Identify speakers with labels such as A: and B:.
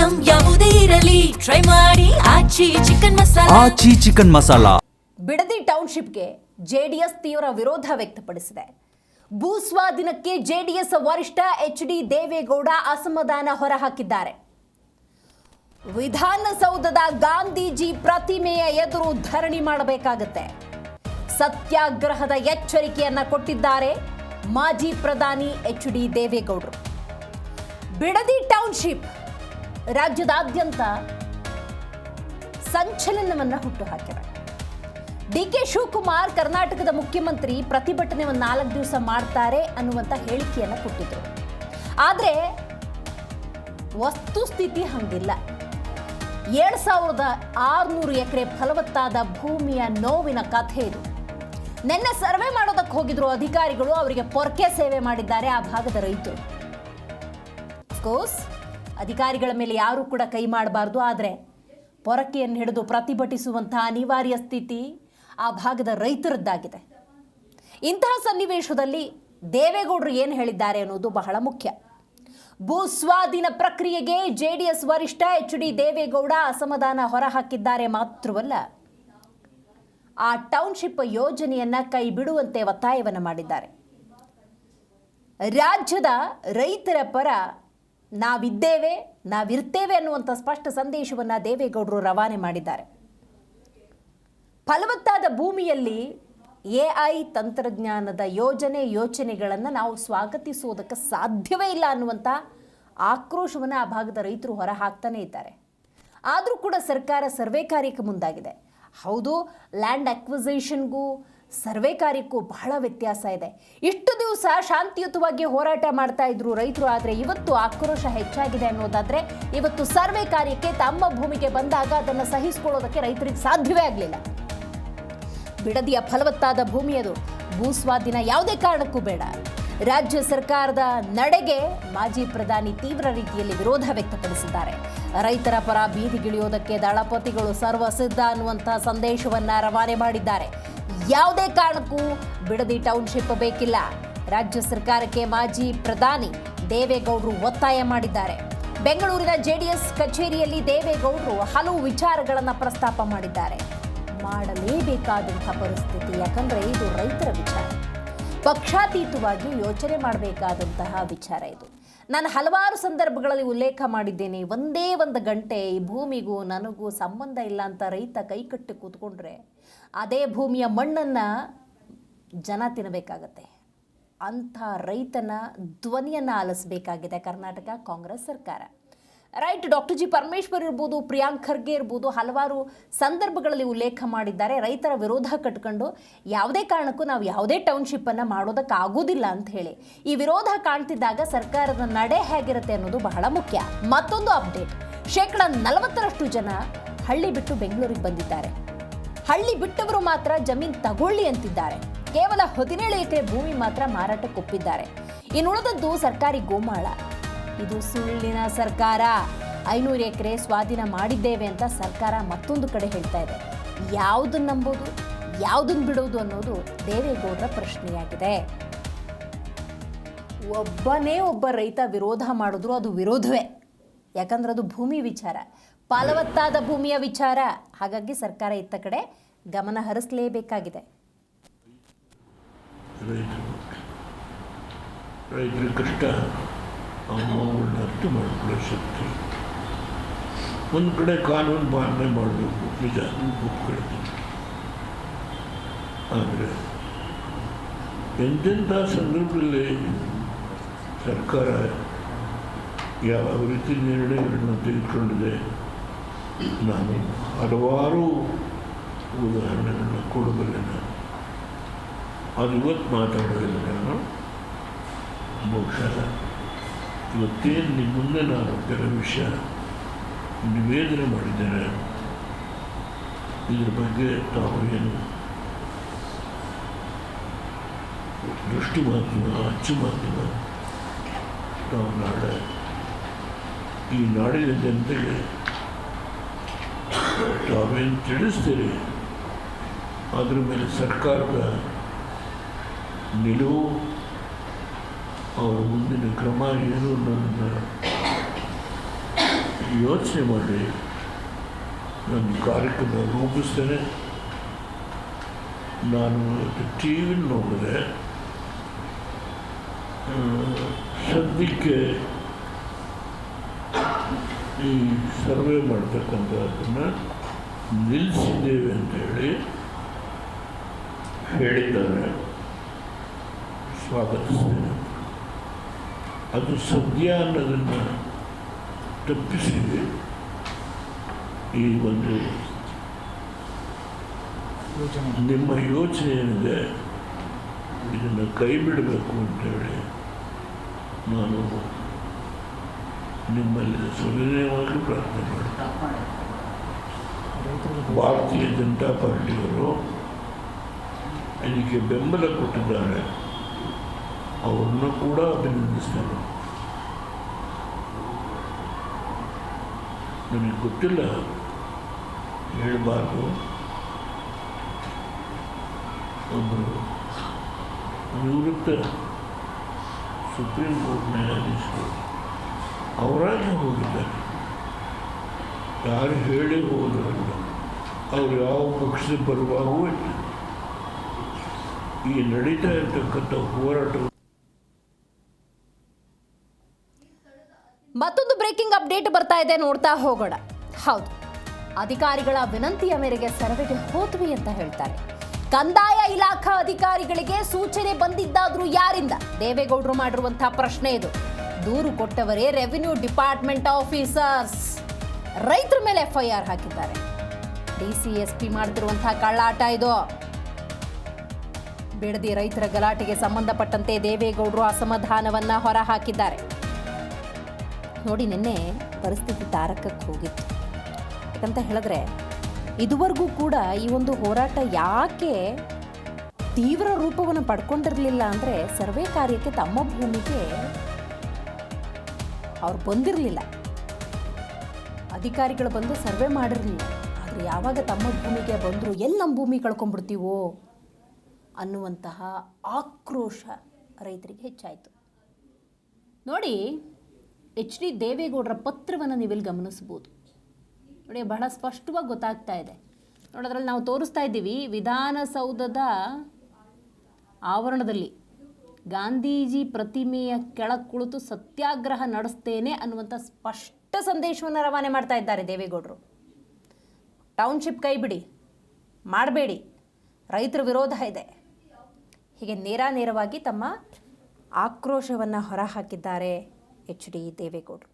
A: Item ಯಾವುದೇ ಇರಲಿ try ಮಾಡಿ ಆಚಿ ಚಿಕನ್ ಮಸಾಲಾ.
B: ಬಿಡದಿ ಟೌನ್ಶಿಪ್ಗೆ ಜೆಡಿಎಸ್ ತೀವ್ರ ವಿರೋಧ ವ್ಯಕ್ತಪಡಿಸಿದೆ. ಭೂಸ್ವಾಧೀನಕ್ಕೆ ಜೆಡಿಎಸ್ ವರಿಷ್ಠ ಎಚ್.ಡಿ. ದೇವೇಗೌಡ ಅಸಮಾಧಾನ ಹೊರಹಾಕಿದ್ದಾರೆ. ವಿಧಾನಸೌಧದ ಗಾಂಧೀಜಿ ಪ್ರತಿಮೆಯ ಎದುರು ಧರಣಿ ಮಾಡಬೇಕಾಗುತ್ತೆ. ಸತ್ಯಾಗ್ರಹದ ಎಚ್ಚರಿಕೆಯನ್ನ ಕೊಟ್ಟಿದ್ದಾರೆ ಮಾಜಿ ಪ್ರಧಾನಿ ಎಚ್.ಡಿ. ದೇವೇಗೌಡರು. ಬಿಡದಿ ಟೌನ್ಶಿಪ್ ರಾಜ್ಯದಾದ್ಯಂತ ಸಂಚಲನವನ್ನ ಹುಟ್ಟುಹಾಕಿದೆ. ಡಿ.ಕೆ. ಶಿವಕುಮಾರ್ ಕರ್ನಾಟಕದ ಮುಖ್ಯಮಂತ್ರಿ ಪ್ರತಿಭಟನೆ 4 ದಿವಸ ಮಾಡ್ತಾರೆ ಅನ್ನುವಂಥ ಹೇಳಿಕೆಯನ್ನು ಕೊಟ್ಟಿದ್ರು. ಆದರೆ ವಸ್ತುಸ್ಥಿತಿ ಹಂಗಿಲ್ಲ. 7600 ಎಕರೆ ಫಲವತ್ತಾದ ಭೂಮಿಯ ನೋವಿನ ಕಥೆ ಇದು. ನಿನ್ನೆ ಸರ್ವೆ ಮಾಡೋದಕ್ಕೆ ಹೋಗಿದ್ರು ಅಧಿಕಾರಿಗಳು, ಅವರಿಗೆ ಪೊರ್ಕೆ ಸೇವೆ ಮಾಡಿದ್ದಾರೆ ಆ ಭಾಗದ ರೈತರು. ಅಫ್ಕೋರ್ಸ್ ಅಧಿಕಾರಿಗಳ ಮೇಲೆ ಯಾರೂ ಕೂಡ ಕೈ ಮಾಡಬಾರ್ದು, ಆದರೆ ಪೊರಕೆಯನ್ನು ಹಿಡಿದು ಪ್ರತಿಭಟಿಸುವಂತಹ ಅನಿವಾರ್ಯ ಸ್ಥಿತಿ ಆ ಭಾಗದ ರೈತರದ್ದಾಗಿದೆ. ಇಂತಹ ಸನ್ನಿವೇಶದಲ್ಲಿ ದೇವೇಗೌಡರು ಏನು ಹೇಳಿದ್ದಾರೆ ಅನ್ನೋದು ಬಹಳ ಮುಖ್ಯ. ಭೂಸ್ವಾಧೀನ ಪ್ರಕ್ರಿಯೆಗೆ ಜೆಡಿಎಸ್ ವರಿಷ್ಠ ಎಚ್.ಡಿ. ದೇವೇಗೌಡ ಅಸಮಾಧಾನ ಹೊರಹಾಕಿದ್ದಾರೆ ಮಾತ್ರವಲ್ಲ, ಆ ಟೌನ್ಶಿಪ್ ಯೋಜನೆಯನ್ನ ಕೈ ಬಿಡುವಂತೆ ಒತ್ತಾಯವನ್ನು ಮಾಡಿದ್ದಾರೆ. ರಾಜ್ಯದ ರೈತರ ಪರ ನಾವಿರ್ತೇವೆ ಅನ್ನುವಂಥ ಸ್ಪಷ್ಟ ಸಂದೇಶವನ್ನು ದೇವೇಗೌಡರು ರವಾನೆ ಮಾಡಿದ್ದಾರೆ. ಫಲವತ್ತಾದ ಭೂಮಿಯಲ್ಲಿ ಎಐ ತಂತ್ರಜ್ಞಾನದ ಯೋಚನೆಗಳನ್ನು ನಾವು ಸ್ವಾಗತಿಸುವುದಕ್ಕೆ ಸಾಧ್ಯವೇ ಇಲ್ಲ ಅನ್ನುವಂಥ ಆಕ್ರೋಶವನ್ನು ಆ ಭಾಗದ ರೈತರು ಹೊರ ಹಾಕ್ತಾನೆ ಇದ್ದಾರೆ. ಆದರೂ ಕೂಡ ಸರ್ಕಾರ ಸರ್ವೆ ಕಾರ್ಯಕ್ಕೆ ಮುಂದಾಗಿದೆ. ಹೌದು, ಲ್ಯಾಂಡ್ ಅಕ್ವಿಸಿಷನ್ಗೂ ಸರ್ವೆ ಕಾರ್ಯಕ್ಕೂ ಬಹಳ ವ್ಯತ್ಯಾಸ ಇದೆ. ಇಷ್ಟು ದಿವಸ ಶಾಂತಿಯುತವಾಗಿ ಹೋರಾಟ ಮಾಡ್ತಾ ಇದ್ರು ರೈತರು, ಆದರೆ ಇವತ್ತು ಆಕ್ರೋಶ ಹೆಚ್ಚಾಗಿದೆ ಅನ್ನೋದಾದರೆ ಇವತ್ತು ಸರ್ವೆ ಕಾರ್ಯಕ್ಕೆ ತಮ್ಮ ಭೂಮಿಗೆ ಬಂದಾಗ ಅದನ್ನು ಸಹಿಸಿಕೊಳ್ಳೋದಕ್ಕೆ ರೈತರಿಗೆ ಸಾಧ್ಯವೇ ಆಗಲಿಲ್ಲ. ಬಿಡದಿಯ ಫಲವತ್ತಾದ ಭೂಮಿಯದು, ಭೂಸ್ವಾಧೀನ ಯಾವುದೇ ಕಾರಣಕ್ಕೂ ಬೇಡ. ರಾಜ್ಯ ಸರ್ಕಾರದ ನಡೆಗೆ ಮಾಜಿ ಪ್ರಧಾನಿ ತೀವ್ರ ರೀತಿಯಲ್ಲಿ ವಿರೋಧ ವ್ಯಕ್ತಪಡಿಸಿದ್ದಾರೆ. ರೈತರ ಪರ ಬೀದಿಗಿಳಿಯೋದಕ್ಕೆ ದಳಪತಿಗಳು ಸರ್ವಸಿದ್ಧ ಅನ್ನುವಂಥ ಸಂದೇಶವನ್ನ ರವಾನೆ ಮಾಡಿದ್ದಾರೆ. ಯಾವುದೇ ಕಾರಣಕ್ಕೂ ಬಿಡದಿ ಟೌನ್ಶಿಪ್ ಬೇಕಿಲ್ಲ. ರಾಜ್ಯ ಸರ್ಕಾರಕ್ಕೆ ಮಾಜಿ ಪ್ರಧಾನಿ ದೇವೇಗೌಡರು ಒತ್ತಾಯ ಮಾಡಿದ್ದಾರೆ. ಬೆಂಗಳೂರಿನ ಜೆಡಿಎಸ್ ಕಚೇರಿಯಲ್ಲಿ ದೇವೇಗೌಡರು ಹಲವು ವಿಚಾರಗಳನ್ನು ಪ್ರಸ್ತಾಪ ಮಾಡಿದ್ದಾರೆ. ಮಾಡಲೇಬೇಕಾದಂಥ ಪರಿಸ್ಥಿತಿ, ಯಾಕಂದ್ರೆ ಇದು ರೈತರ ವಿಚಾರ, ಪಕ್ಷಾತೀತವಾಗಿ ಯೋಚನೆ ಮಾಡಬೇಕಾದಂತಹ ವಿಚಾರ ಇದು. ನಾನು ಹಲವಾರು ಸಂದರ್ಭಗಳಲ್ಲಿ ಉಲ್ಲೇಖ ಮಾಡಿದ್ದೇನೆ. ಒಂದೇ ಒಂದು ಗಂಟೆ ಈ ಭೂಮಿಗೂ ನನಗೂ ಸಂಬಂಧ ಇಲ್ಲ ಅಂತ ರೈತ ಕೈಕಟ್ಟಿ ಕೂತ್ಕೊಂಡ್ರೆ ಅದೇ ಭೂಮಿಯ ಮಣ್ಣನ್ನು ಜನ ತಿನ್ನಬೇಕಾಗತ್ತೆ. ಅಂಥ ರೈತನ ಧ್ವನಿಯನ್ನು ಆಲಿಸಬೇಕಾಗಿದೆ ಕರ್ನಾಟಕ ಕಾಂಗ್ರೆಸ್ ಸರ್ಕಾರ. ರೈಟ್, ಡಾಕ್ಟರ್ ಜಿ ಪರಮೇಶ್ವರ್ ಇರ್ಬೋದು, ಪ್ರಿಯಾಂಕ್ ಖರ್ಗೆ ಇರ್ಬೋದು, ಹಲವಾರು ಸಂದರ್ಭಗಳಲ್ಲಿ ಉಲ್ಲೇಖ ಮಾಡಿದ್ದಾರೆ. ರೈತರ ವಿರೋಧ ಕಟ್ಕೊಂಡು ಯಾವುದೇ ಕಾರಣಕ್ಕೂ ನಾವು ಯಾವುದೇ ಟೌನ್ಶಿಪ್ಪನ್ನು ಮಾಡೋದಕ್ಕಾಗೋದಿಲ್ಲ ಅಂತ ಹೇಳಿ ಈ ವಿರೋಧ ಕಾಣ್ತಿದ್ದಾಗ ಸರ್ಕಾರದ ನಡೆ ಹೇಗಿರುತ್ತೆ ಅನ್ನೋದು ಬಹಳ ಮುಖ್ಯ. ಮತ್ತೊಂದು ಅಪ್ಡೇಟ್, 40% ಜನ ಹಳ್ಳಿ ಬಿಟ್ಟು ಬೆಂಗಳೂರಿಗೆ ಬಂದಿದ್ದಾರೆ. ಹಳ್ಳಿ ಬಿಟ್ಟವರು ಮಾತ್ರ ಜಮೀನು ತಗೊಳ್ಳಿ ಅಂತಿದ್ದಾರೆ. ಕೇವಲ 17 ಎಕರೆ ಭೂಮಿ ಮಾತ್ರ ಮಾರಾಟಕ್ಕೆ ಒಪ್ಪಿದ್ದಾರೆ. ಇನ್ನುಳಿದದ್ದು ಸರ್ಕಾರಿ ಗೋಮಾಳ. ಇದು ಸುಳ್ಳಿನ ಸರ್ಕಾರ. 500 ಎಕರೆ ಸ್ವಾಧೀನ ಮಾಡಿದ್ದೇವೆ ಅಂತ ಸರ್ಕಾರ ಮತ್ತೊಂದು ಕಡೆ ಹೇಳ್ತಾ ಇದೆ. ಯಾವುದನ್ನು ನಂಬೋದು, ಯಾವುದನ್ನು ಬಿಡೋದು ಅನ್ನೋದು ದೇವೇಗೌಡರ ಪ್ರಶ್ನೆಯಾಗಿದೆ. ಒಬ್ಬ ರೈತ ವಿರೋಧ ಮಾಡಿದ್ರು ಅದು ವಿರೋಧವೇ, ಯಾಕಂದ್ರೆ ಅದು ಭೂಮಿ ವಿಚಾರ, ಫಲವತ್ತಾದ ಭೂಮಿಯ ವಿಚಾರ. ಹಾಗಾಗಿ ಸರ್ಕಾರ ಇತ್ತ ಕಡೆ ಗಮನ ಹರಿಸಲೇಬೇಕಾಗಿದೆ.
C: ರೈತರ ಕಷ್ಟ ಅವುಗಳನ್ನ ಅರ್ಥ ಮಾಡಿಕೊಳ್ಳೋ ಶಕ್ತಿ. ಒಂದು ಕಡೆ ಕಾನೂನು ಪಾಲನೆ ಮಾಡಬೇಕು, ನಿಜ ಒಪ್ಕೊಳ್ತೀನಿ. ಆದರೆ ಎಂತೆಂಥ ಸಂದರ್ಭದಲ್ಲಿ ಸರ್ಕಾರ ಯಾವ ರೀತಿ ನಿರ್ಣಯಗಳನ್ನು ತೆಗೆದುಕೊಂಡಿದೆ, ನಾನು ಹಲವಾರು ಉದಾಹರಣೆಗಳನ್ನು ಕೊಡಬಲ್ಲೆ. ಅದು ಇವತ್ತು ಮಾತಾಡೋದಿಲ್ಲ. ನಾನು ಬಹುಶಃ ಇವತ್ತೇನು ನಿಮ್ಮ ಮುಂದೆ ನಾನು ಕೆಲವು ವಿಷಯ ನಿವೇದನೆ ಮಾಡಿದ್ದೇನೆ, ಇದ್ರ ಬಗ್ಗೆ ತಾವು ಏನು ದೃಷ್ಟಿ ಮಾಧ್ಯಮ, ಅಚ್ಚು ಮಾಧ್ಯಮ, ನಾವು ನಾಳೆ ಈ ನಾಡಿನ ಜನತೆಗೆ ತಾವೇನು ತಿಳಿಸ್ತೀರಿ, ಅದ್ರ ಮೇಲೆ ಸರ್ಕಾರದ ನಿಲುವು, ಅವರ ಮುಂದಿನ ಕ್ರಮ ಏನು ಅನ್ನೋದನ್ನು ಯೋಚನೆ ಮಾಡಿ ನನ್ನ ಕಾರ್ಯಕ್ರಮ ರೂಪಿಸ್ತೇನೆ. ನಾನು ಟಿ ವಿ ನೋಡಿದೆ, ಸದ್ಯಕ್ಕೆ ಈ ಸರ್ವೆ ಮಾಡ್ತಕ್ಕಂಥದ್ದನ್ನು ನಿಲ್ಲಿಸಿದ್ದೇವೆ ಅಂತೇಳಿ ಹೇಳಿದ್ದಾರೆ. ಸ್ವಾಗತಿಸ್ತೇನೆ. ಅದು ಸದ್ಯ ಅನ್ನೋದನ್ನು ತಪ್ಪಿಸಿ ಈ ಒಂದು ನಿಮ್ಮ ಯೋಚನೆ ಏನಿದೆ ಇದನ್ನು ಕೈ ಬಿಡಬೇಕು ಅಂತೇಳಿ ನಾನು ನಿಮ್ಮಲ್ಲಿ ಸವಿನಯವಾಗಿ ಪ್ರಾರ್ಥನೆ ಮಾಡ್ತೇನೆ. ಭಾರತೀಯ ಜನತಾ ಪಾರ್ಟಿಯವರು ಇದಕ್ಕೆ ಬೆಂಬಲ ಕೊಟ್ಟಿದ್ದಾರೆ, ಅವ್ರನ್ನ ಕೂಡ ಅಭಿನಂದಿಸ್ತೇನೆ. ನನಗೆ ಗೊತ್ತಿಲ್ಲ, ಹೇಳಬಾರ್ದು. ಒಬ್ಬರು ನಿವೃತ್ತ ಸುಪ್ರೀಂ ಕೋರ್ಟ್ ನ್ಯಾಯಾಧೀಶರು ಅವರಾಗಿ ಹೋಗಿದ್ದಾರೆ, ಯಾರು ಹೇಳಿ ಹೋದ್ರಲ್ಲ. ಅವರು ಯಾವ ಪಕ್ಷದ ಪರವಾಗೂ ಈ ನಡೀತಾ ಇರತಕ್ಕಂಥ ಹೋರಾಟ.
B: ಮತ್ತೊಂದು ಬ್ರೇಕಿಂಗ್ ಅಪ್ಡೇಟ್ ಬರ್ತಾ ಇದೆ, ನೋಡ್ತಾ ಹೋಗೋಣ. ಹೌದು, ಅಧಿಕಾರಿಗಳ ವಿನಂತಿಯ ಮೇರೆಗೆ ಸರ್ವೆಗೆ ಹೋದ್ವಿ ಅಂತ ಹೇಳ್ತಾರೆ. ಕಂದಾಯ ಇಲಾಖಾ ಅಧಿಕಾರಿಗಳಿಗೆ ಸೂಚನೆ ಬಂದಿದ್ದಾದ್ರೂ ಯಾರಿಂದ? ದೇವೇಗೌಡರು ಮಾಡಿರುವಂತಹ ಪ್ರಶ್ನೆ ಇದು. ದೂರು ಕೊಟ್ಟವರೇ ರೆವಿನ್ಯೂ ಡಿಪಾರ್ಟ್ಮೆಂಟ್ ಆಫೀಸರ್ಸ್. ರೈತರ ಮೇಲೆ FIR ಹಾಕಿದ್ದಾರೆ. DCSP ಮಾಡ್ತಿರುವಂತಹ ಕಳ್ಳಾಟ ಇದು. ಬಿಡದಿ ರೈತರ ಗಲಾಟೆಗೆ ಸಂಬಂಧಪಟ್ಟಂತೆ ದೇವೇಗೌಡರು ಅಸಮಾಧಾನವನ್ನ ಹೊರ ಹಾಕಿದ್ದಾರೆ. ನೋಡಿ, ನಿನ್ನೆ ಪರಿಸ್ಥಿತಿ ತಾರಕಕ್ಕೆ ಹೋಗಿತ್ತು. ಯಾಕಂತ ಹೇಳಿದ್ರೆ ಇದುವರೆಗೂ ಕೂಡ ಈ ಒಂದು ಹೋರಾಟ ಯಾಕೆ ತೀವ್ರ ರೂಪವನ್ನು ಪಡ್ಕೊಂಡಿರಲಿಲ್ಲ ಅಂದರೆ, ಸರ್ವೆ ಕಾರ್ಯಕ್ಕೆ ತಮ್ಮ ಭೂಮಿಗೆ ಅವ್ರು ಬಂದಿರಲಿಲ್ಲ, ಅಧಿಕಾರಿಗಳು ಬಂದು ಸರ್ವೆ ಮಾಡಿರಲಿಲ್ಲ. ಆದರೆ ಯಾವಾಗ ತಮ್ಮ ಭೂಮಿಗೆ ಬಂದರು, ಎಲ್ಲಿ ನಮ್ಮ ಭೂಮಿ ಕಳ್ಕೊಂಡ್ಬಿಡ್ತೀವೋ ಅನ್ನುವಂತಹ ಆಕ್ರೋಶ ರೈತರಿಗೆ ಹೆಚ್ಚಾಯಿತು. ನೋಡಿ, HD ದೇವೇಗೌಡರ ಪತ್ರವನ್ನು ನೀವಿಲ್ಲಿ ಗಮನಿಸ್ಬೋದು. ನೋಡಿ, ಬಹಳ ಸ್ಪಷ್ಟವಾಗಿ ಗೊತ್ತಾಗ್ತಾ ಇದೆ. ನೋಡೋದ್ರಲ್ಲಿ ನಾವು ತೋರಿಸ್ತಾ ಇದ್ದೀವಿ, ವಿಧಾನಸೌಧದ ಆವರಣದಲ್ಲಿ ಗಾಂಧೀಜಿ ಪ್ರತಿಮೆಯ ಕೆಳಗೆ ಕುಳಿತು ಸತ್ಯಾಗ್ರಹ ನಡೆಸ್ತೇನೆ ಅನ್ನುವಂಥ ಸ್ಪಷ್ಟ ಸಂದೇಶವನ್ನು ರವಾನೆ ಮಾಡ್ತಾ ಇದ್ದಾರೆ ದೇವೇಗೌಡರು. ಟೌನ್ಶಿಪ್ ಕೈ ಬಿಡಿ, ಮಾಡಬೇಡಿ, ರೈತರ ವಿರೋಧ ಇದೆ, ಹೀಗೆ ನೇರವಾಗಿ ತಮ್ಮ ಆಕ್ರೋಶವನ್ನು ಹೊರಹಾಕಿದ್ದಾರೆ HD ದೇವೇಗೌಡರು.